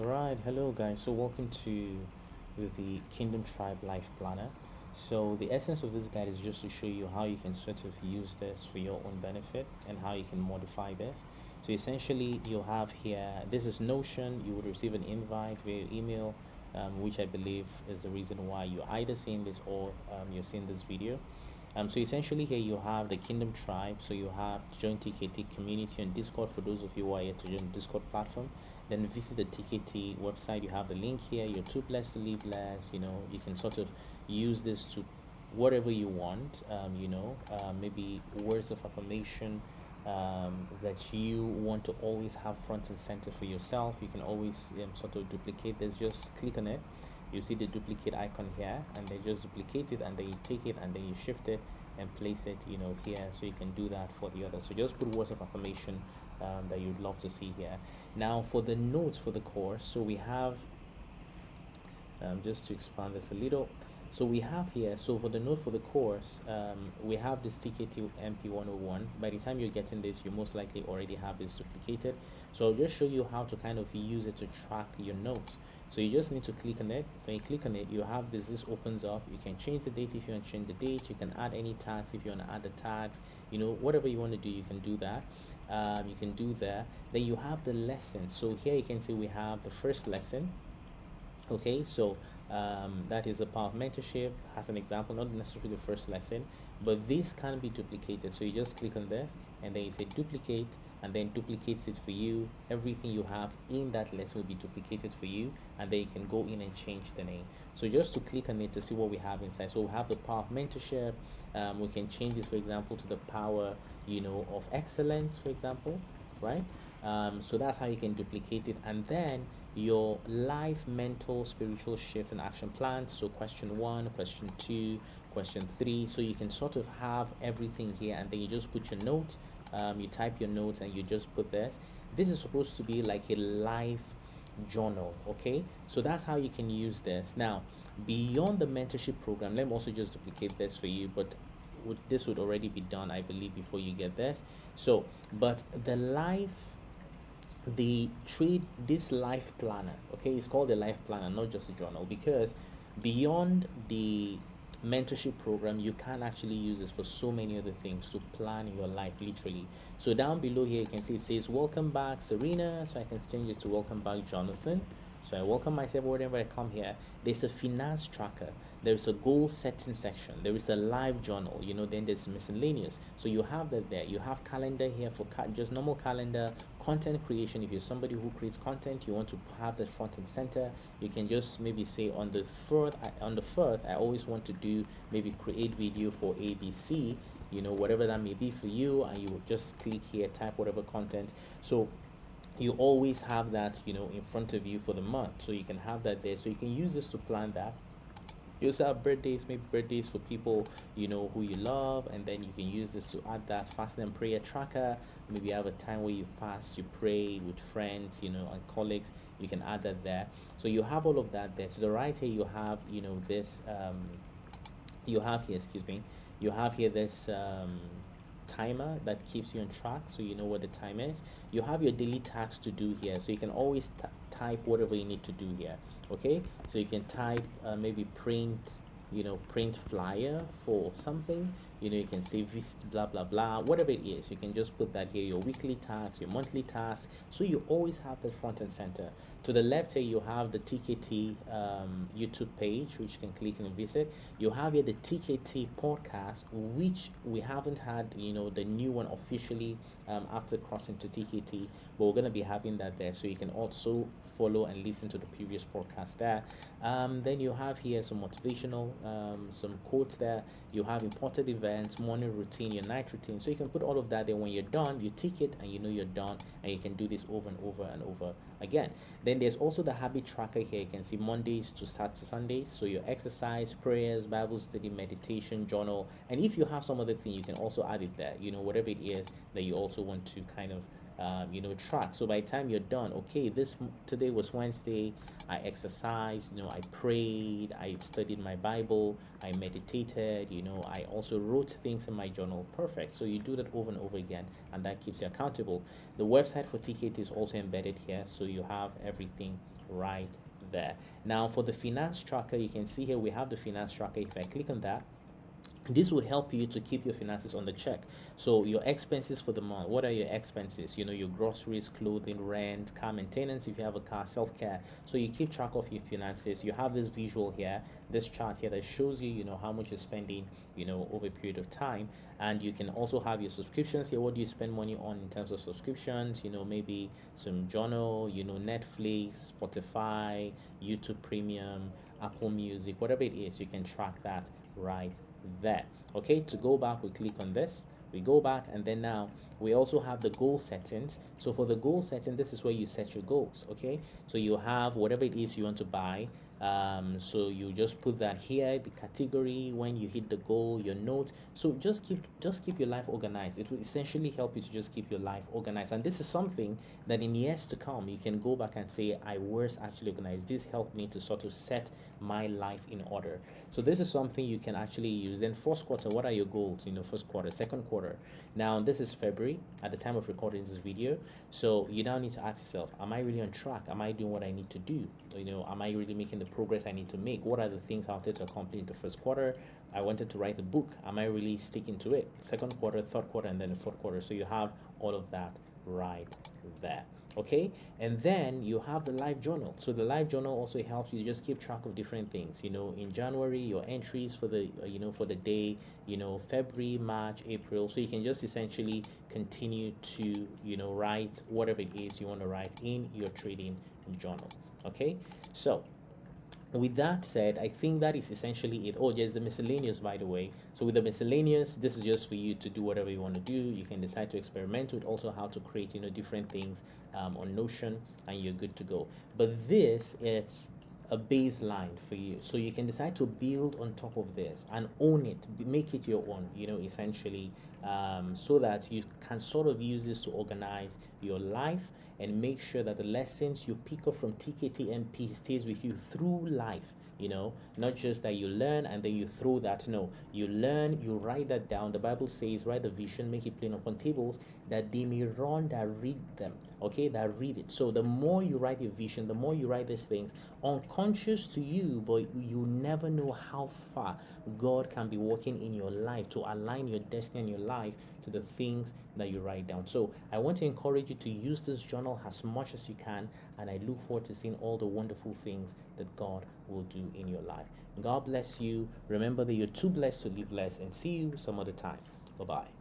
Alright, hello guys. So welcome to the Kingdom Tribe Life Planner. So the essence of this guide is just to show you how you can sort of use this for your own benefit and how you can modify this. So essentially, you'll have here, this is Notion. You would receive an invite via email, which I believe is the reason why you're either seeing this or you're seeing this video. So essentially here you have the Kingdom Tribe. So you have join TKT community on Discord for those of you who are here to join the Discord platform. Then visit the TKT website. You have the link here. You're too blessed to live less. You can sort of use this to whatever you want. Maybe words of affirmation that you want to always have front and center for yourself. You can always sort of duplicate this. Just click on it. You see the duplicate icon here, and then just duplicate it, and then you take it and then you shift it and place it here, so you can do that for the other. So just put words of affirmation that you'd love to see here. Now for the notes for the course, so we have just to expand this a little, so we have here, so for the note for the course, we have this TKT MP101. By the time you're getting this, you most likely already have this duplicated. So I'll just show you how to kind of use it to track your notes. So you just need to click on it. When you click on it, you have this opens up. You can change the date if you want to change the date. You can add any tags if you want to add the tags. Whatever you want to do, you can do that. You can do that. Then you have the lesson. So here you can see we have the first lesson. Okay, so that is a part of mentorship. As an example, not necessarily the first lesson, but this can be duplicated. So you just click on this and then you say duplicate, and then duplicates it for you. Everything you have in that lesson will be duplicated for you, and then you can go in and change the name. So just to click on it to see what we have inside. So we have the power of mentorship. We can change this, for example, to the power of excellence, for example, right? So that's how you can duplicate it. And then your life, mental, spiritual shift and action plans. So question 1, question 2, question 3. So you can sort of have everything here, and then you just put your notes. You type your notes and you just put this. This is supposed to be like a life journal. Okay, so that's how you can use this. Now beyond the mentorship program, let me also just duplicate this for you, but this would already be done, I believe, before you get this. So but this life planner, okay, it's called a life planner, not just a journal, because beyond the mentorship program, you can actually use this for so many other things to plan your life, literally. So down below here you can see it says welcome back Serena, so I can change this to welcome back Jonathan. So I welcome myself whenever I come here. There's a finance tracker, there's a goal setting section, there is a live journal, then there's miscellaneous. So you have that there. You have calendar here for just normal calendar. Content creation, if you're somebody who creates content, you want to have the front and center, you can just maybe say on the 4th I always want to do maybe create video for ABC, whatever that may be for you, and you will just click here, type whatever content. So you always have that in front of you for the month, so you can have that there, so you can use this to plan that. You also have birthdays, maybe birthdays for people who you love, and then you can use this to add that fasting and prayer tracker. Maybe you have a time where you fast, you pray with friends, and colleagues. You can add that there. So you have all of that there. To the right here, you have this. You have here, excuse me. You have here this timer that keeps you on track, so you know what the time is. You have your daily tasks to do here, so you can always type whatever you need to do here. Okay, so you can type maybe print flyer for something. You can say visit blah blah blah, whatever it is. You can just put that here, your weekly tasks, your monthly tasks, so you always have the front and center. To the left here, you have the TKT YouTube page, which you can click and visit. You have here the TKT podcast, which we haven't had the new one officially after crossing to TKT, but we're going to be having that there, so you can also follow and listen to the previous podcast there. Then you have here some motivational, some quotes there. You have important events, morning routine, your night routine. So you can put all of that there. When you're done, you tick it and you're done, and you can do this over and over and over again. Then there's also the habit tracker here. You can see Mondays to start to Sundays. So your exercise, prayers, Bible study, meditation, journal. And if you have some other thing, you can also add it there, whatever it is that you also want to kind of track. So by the time you're done, okay, today was Wednesday, I exercised, I prayed, I studied my Bible, I meditated, I also wrote things in my journal. Perfect. So you do that over and over again, and that keeps you accountable. The website for TKT is also embedded here, so you have everything right there. Now for the finance tracker, you can see here we have the finance tracker. If I click on that, this will help you to keep your finances on the check. So your expenses for the month, what are your expenses? Your groceries, clothing, rent, car maintenance if you have a car, self-care. So you keep track of your finances. You have this visual here, this chart here that shows you, how much you're spending, over a period of time. And you can also have your subscriptions here. What do you spend money on in terms of subscriptions? Maybe some journal, Netflix, Spotify, YouTube Premium, Apple Music, whatever it is, you can track that right there. Okay, to go back, we click on this, we go back, and then now we also have the goal settings. So for the goal setting, this is where you set your goals. Okay, so you have whatever it is you want to buy. So you just put that here, the category, when you hit the goal, your note. So just keep your life organized. It will essentially help you to just keep your life organized. And this is something that in years to come you can go back and say, I was actually organized. This helped me to sort of set my life in order. So this is something you can actually use. Then first quarter, what are your goals? First quarter, second quarter. Now this is February at the time of recording this video. So you now need to ask yourself, am I really on track? Am I doing what I need to do? Am I really making the progress I need to make? What are the things I wanted to accomplish in the first quarter? I wanted to write a book. Am I really sticking to it? Second quarter, third quarter, and then the fourth quarter. So you have all of that right there. Okay, and then you have the live journal. So the live journal also helps you just keep track of different things. In January, your entries for the for the day, February, March, April. So you can just essentially continue to write whatever it is you want to write in your trading journal. Okay, so with that said, I think that is essentially it. Oh, there's the miscellaneous, by the way. So with the miscellaneous, this is just for you to do whatever you want to do. You can decide to experiment with also how to create different things on Notion, and you're good to go. But this, it's a baseline for you, so you can decide to build on top of this and own it, make it your own, essentially, so that you can sort of use this to organize your life and make sure that the lessons you pick up from TKTMP stays with you through life. Not just that you learn and then you throw that. No, you learn, you write that down. The Bible says, write the vision, make it plain upon tables, that they may run that read them. Okay, that read it. So the more you write your vision, the more you write these things, unconscious to you, but you never know how far God can be working in your life to align your destiny and your life to the things that you write down. So I want to encourage you to use this journal as much as you can, and I look forward to seeing all the wonderful things that God will do in your life. God bless you. Remember that you're too blessed to live less, and see you some other time. Bye-bye.